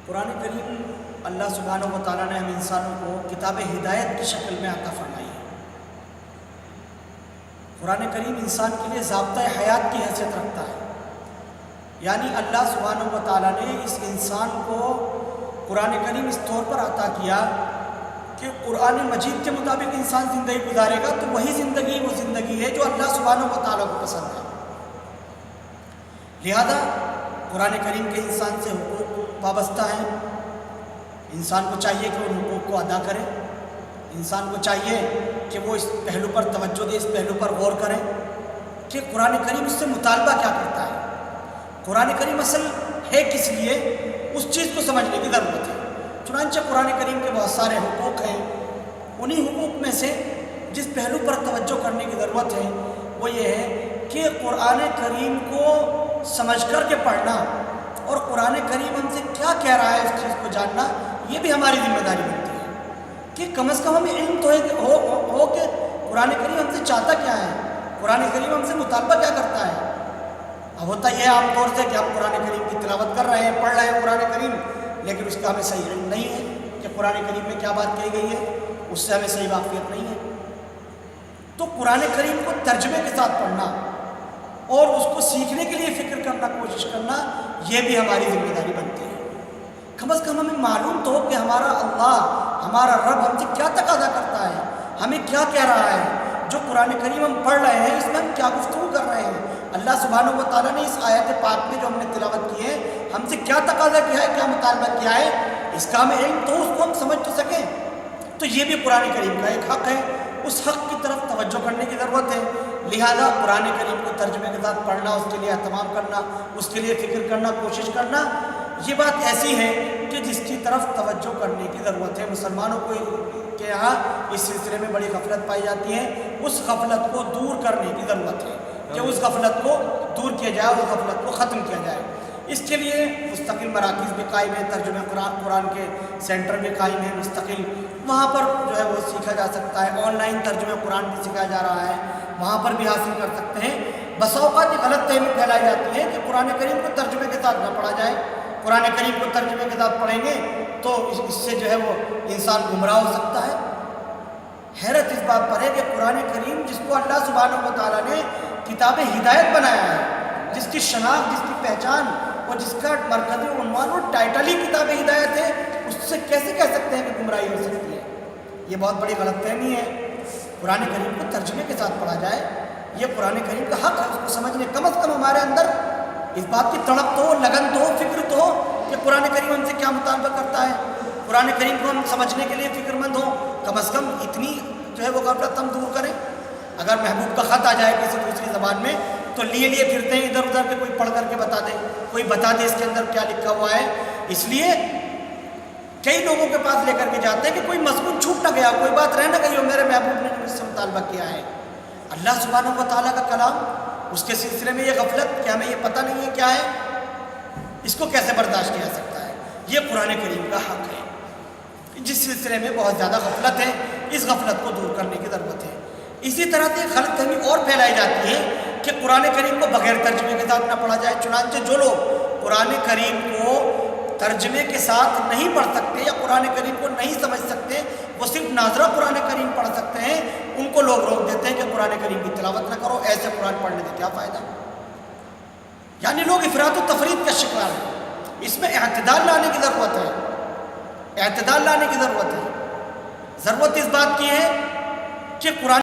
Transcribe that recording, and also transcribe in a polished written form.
قرآن کریم اللہ سبحانہ و تعالیٰ نے ہم انسانوں کو کتاب ہدایت کی شکل میں عطا فرمائی ہے۔ قرآن کریم انسان کے لیے ضابطۂ حیات کی حیثیت رکھتا ہے، یعنی اللہ سبحانہ و تعالیٰ نے اس انسان کو قرآن کریم اس طور پر عطا کیا کہ قرآن مجید کے مطابق انسان زندگی گزارے گا تو وہی زندگی وہ زندگی ہے جو اللہ سبحانہ و تعالیٰ کو پسند ہے۔ لہذا قرآن کریم کے انسان سے حقوق وابستہ ہیں، انسان کو چاہیے کہ ان حقوق کو ادا کرے، انسان کو چاہیے کہ وہ اس پہلو پر توجہ دے، اس پہلو پر غور کرے کہ قرآن کریم اس سے مطالبہ کیا کرتا ہے، قرآن کریم اصل ہے کس لیے، اس چیز کو سمجھنے کی ضرورت ہے۔ چنانچہ قرآن کریم کے بہت سارے حقوق ہیں، انہی حقوق میں سے جس پہلو پر توجہ کرنے کی ضرورت ہے وہ یہ ہے کہ قرآن کریم کو سمجھ کر کے پڑھنا اور قرآن کریم ہم سے کیا کہہ رہا ہے اس چیز کو جاننا، یہ بھی ہماری ذمہ داری بنتی ہے کہ کم از کم ہمیں علم تو ہو کہ قرآن کریم ہم سے چاہتا کیا ہے، قرآن کریم ہم سے مطالبہ کیا کرتا ہے۔ اب ہوتا یہ عام طور سے کہ ہم قرآن کریم کی تلاوت کر رہے ہیں، پڑھ رہے ہیں قرآن کریم، لیکن اس کا ہمیں صحیح علم نہیں ہے کہ قرآن کریم میں کیا بات کہی گئی ہے، اس سے ہمیں صحیح واقفیت نہیں ہے۔ تو قرآن کریم کو ترجمے کے ساتھ پڑھنا اور اس کو سیکھنے کے لیے فکر کرنا، کوشش کرنا، یہ بھی ہماری ذمہ داری بنتی ہے۔ کم از کم ہمیں معلوم تو ہو کہ ہمارا اللہ، ہمارا رب ہم سے کیا تقاضا کرتا ہے، ہمیں کیا کہہ رہا ہے۔ جو قرآن کریم ہم پڑھ رہے ہیں اس میں ہم کیا گفتگو کر رہے ہیں، اللہ سبحانہ و تعالیٰ نے اس آیت پاک میں جو ہم نے تلاوت کی ہے ہم سے کیا تقاضا کیا ہے، کیا مطالبہ کیا ہے، اس کا ہمیں علم تو اس کو ہم سمجھ تو سکیں۔ تو یہ بھی قرآن کریم کا ایک حق ہے، اس حق کی طرف توجہ کرنے کی ضرورت ہے۔ لہذا قرآن کریم کو ترجمے کے ساتھ پڑھنا، اس کے لیے اہتمام کرنا، اس کے لیے فکر کرنا، کوشش کرنا، یہ بات ایسی ہے کہ جس کی طرف توجہ کرنے کی ضرورت ہے۔ مسلمانوں کو کے یہاں اس سلسلے میں بڑی غفلت پائی جاتی ہے، اس غفلت کو دور کرنے کی ضرورت ہے کہ اس غفلت کو دور کیا جائے، اس غفلت کو ختم کیا جائے۔ اس کے لیے مستقل مراکز بھی قائم ہیں، ترجمہ قرآن کے سینٹر بھی قائم ہیں مستقل، وہاں پر جو ہے وہ سیکھا جا سکتا ہے۔ آن لائن ترجمہ قرآن بھی سکھایا جا رہا ہے، وہاں پر بھی حاصل کر سکتے ہیں۔ بسا اوقات یہ غلط فہمی پھیلائی جاتی ہے کہ قرآن کریم کو ترجمے کے ساتھ نہ پڑھا جائے، قرآن کریم کو ترجمے کے ساتھ پڑھیں گے تو اس سے جو ہے وہ انسان گمراہ ہو سکتا ہے۔ حیرت اس بات پر ہے کہ قرآن کریم جس کو اللہ سبحانہ و تعالیٰ نے کتاب ہدایت بنایا ہے، جس کی شناخت، جس کی پہچان اور جس کا مرکزی عنوان اور ٹائٹل ہی کتاب ہدایت ہے، اس سے کیسے کہہ سکتے ہیں کہ گمراہی ہو سکتی ہے؟ یہ بہت بڑی غلط فہمی ہے۔ قرآن کریم کو ترجمے کے ساتھ پڑھا جائے، یہ قرآن کریم کا حق ہے، اس کو سمجھنے کم از کم ہمارے اندر اس بات کی تڑپ تو ہو، لگن تو ہو، فکر تو ہو کہ قرآن کریم ہم سے کیا مطالبہ کرتا ہے، قرآن کریم کو ہم سمجھنے کے لیے فکر مند ہوں۔ کم از کم اتنی جو ہے وہ غفلت ہم دور کریں۔ اگر محبوب کا خط آ جائے کسی دوسری زبان میں تو لیے پھرتے ہیں ادھر ادھر کے، کوئی پڑھ کر کے بتا دے، کوئی بتا دے اس کے اندر کیا لکھا ہوا ہے۔ اس لیے کئی لوگوں کے پاس لے کر کے جاتے ہیں کہ کوئی مضمون چھوٹ نہ گیا، کوئی بات رہ نہ گئی ہو، میرے محبوب نے مجھ سے مطالبہ کیا ہے۔ اللہ سبحانہ و تعالیٰ کا کلام، اس کے سلسلے میں یہ غفلت کہ ہمیں یہ پتہ نہیں ہے کیا ہے، اس کو کیسے برداشت کیا سکتا ہے؟ یہ قرآن کریم کا حق ہے، جس سلسلے میں بہت زیادہ غفلت ہے، اس غفلت کو دور کرنے کی ضرورت ہے۔ اسی طرح سے غلط فہمی اور پھیلائی جاتی ہے کہ قرآن کریم کو بغیر ترجمے کے ساتھ نہ پڑھا جائے۔ چنانچہ جو لوگ قرآن کریم کو ترجمے کے ساتھ نہیں پڑھ سکتے یا قرآن کریم کو نہیں سمجھ سکتے، وہ صرف ناظرہ قرآن کریم پڑھ سکتے ہیں، ان کو لوگ روک دیتے ہیں کہ قرآن کریم کی تلاوت نہ کرو، ایسے قرآن پڑھنے سے کیا فائدہ۔ یعنی لوگ افراط و تفریط کا شکار ہیں۔ اس میں اعتدال لانے کی ضرورت ہے، اعتدال لانے کی ضرورت ہے۔ ضرورت اس بات کی ہے کہ قرآن